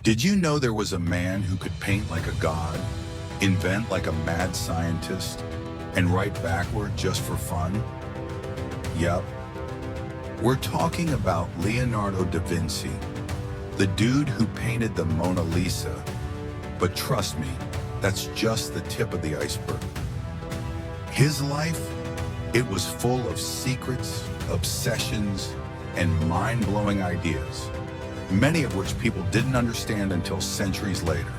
Did you know there was a man who could paint like a god, invent like a mad scientist, and write backward just for fun? Yup. We're talking about Leonardo da Vinci, the dude who painted the Mona Lisa. But trust me, that's just the tip of the iceberg. His life, it was full of secrets, obsessions, and mind-blowing ideas, many of which people didn't understand until centuries later.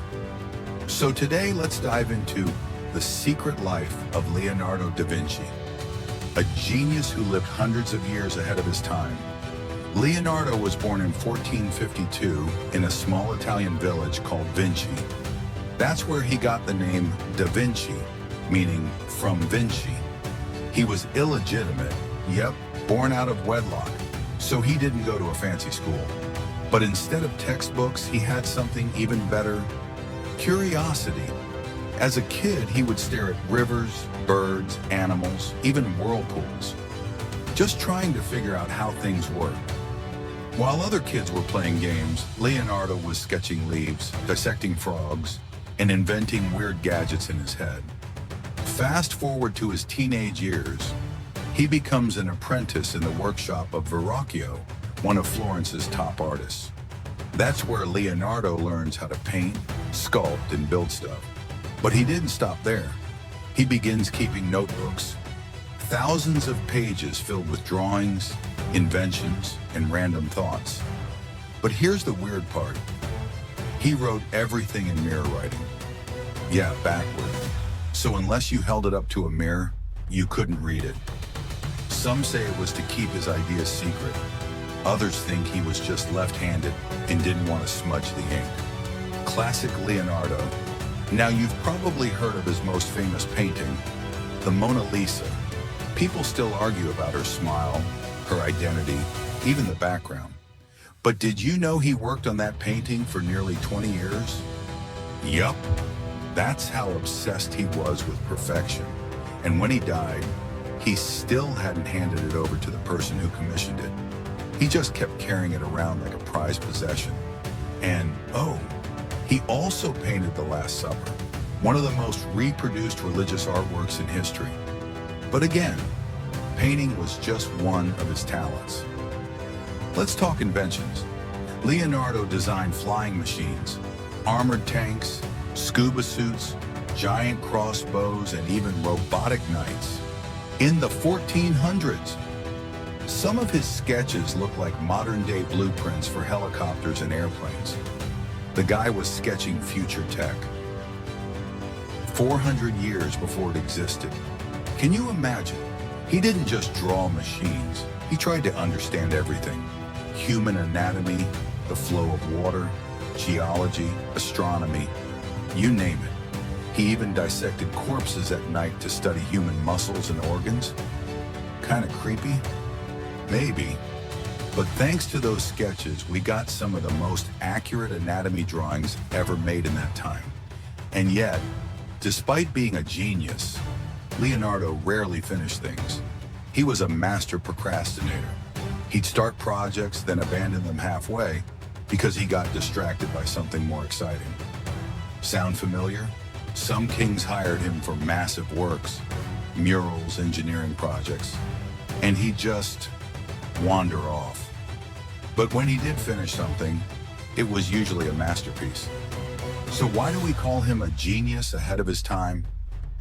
So today, let's dive into the secret life of Leonardo da Vinci, a genius who lived hundreds of years ahead of his time. Leonardo was born in 1452 in a small Italian village called Vinci. That's where he got the name Da Vinci, meaning from Vinci. He was illegitimate, yep, born out of wedlock, so he didn't go to a fancy school. But instead of textbooks, he had something even better: curiosity. As a kid, he would stare at rivers, birds, animals, even whirlpools, just trying to figure out how things worked. While other kids were playing games, Leonardo was sketching leaves, dissecting frogs, and inventing weird gadgets in his head. Fast forward to his teenage years, he becomes an apprentice in the workshop of Verrocchio, one of Florence's top artists. That's where Leonardo learns how to paint, sculpt, and build stuff. But he didn't stop there. He begins keeping notebooks, thousands of pages filled with drawings, inventions, and random thoughts. But here's the weird part. He wrote everything in mirror writing. Yeah, backward. So unless you held it up to a mirror, you couldn't read it. Some say it was to keep his ideas secret. Others think he was just left-handed and didn't want to smudge the ink. Classic Leonardo. Now, you've probably heard of his most famous painting, the Mona Lisa. People still argue about her smile, her identity, even the background. But did you know he worked on that painting for nearly 20 years? Yup. That's how obsessed he was with perfection. And when he died, he still hadn't handed it over to the person who commissioned it. He just kept carrying it around like a prized possession. And, oh, he also painted the Last Supper, one of the most reproduced religious artworks in history. But again, painting was just one of his talents. Let's talk inventions. Leonardo designed flying machines, armored tanks, scuba suits, giant crossbows, and even robotic knights in the 1400s. Some of his sketches look like modern-day blueprints for helicopters and airplanes. The guy was sketching future tech, 400 years before it existed. Can you imagine? He didn't just draw machines. He tried to understand everything: human anatomy, the flow of water, geology, astronomy, you name it. He even dissected corpses at night to study human muscles and organs. Kind of creepy? Maybe. But thanks to those sketches, we got some of the most accurate anatomy drawings ever made in that time. And yet, despite being a genius, Leonardo rarely finished things. He was a master procrastinator. He'd start projects, then abandon them halfway because he got distracted by something more exciting. Sound familiar? Some kings hired him for massive works, murals, engineering projects, and he'd just wander off. But when he did finish something, it was usually a masterpiece. So why do we call him a genius ahead of his time?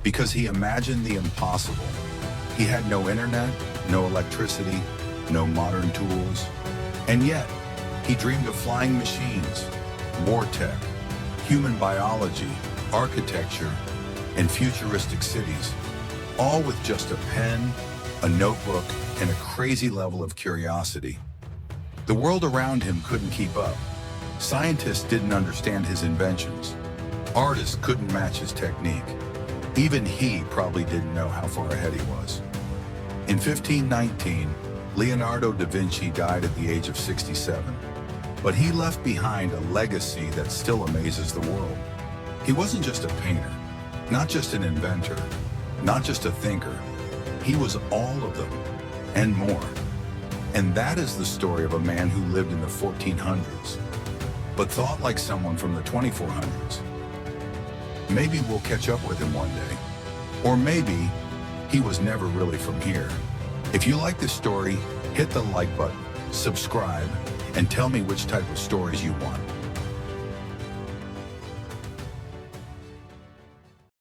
Because he imagined the impossible. He had no internet, no electricity, no modern tools, and yet he dreamed of flying machines, war tech, human biology, architecture, and futuristic cities, all with just a pen, a notebook, and a crazy level of curiosity. The world around him couldn't keep up. Scientists didn't understand his inventions. Artists couldn't match his technique. Even he probably didn't know how far ahead he was. In 1519, Leonardo da Vinci died at the age of 67, but he left behind a legacy that still amazes the world. He wasn't just a painter, not just an inventor, not just a thinker. He was all of them and more. And that is the story of a man who lived in the 1400s. but thought like someone from the 2400s. Maybe we'll catch up with him one day. Or maybe he was never really from here. If you like this story, hit the like button, subscribe, and tell me which type of stories you want.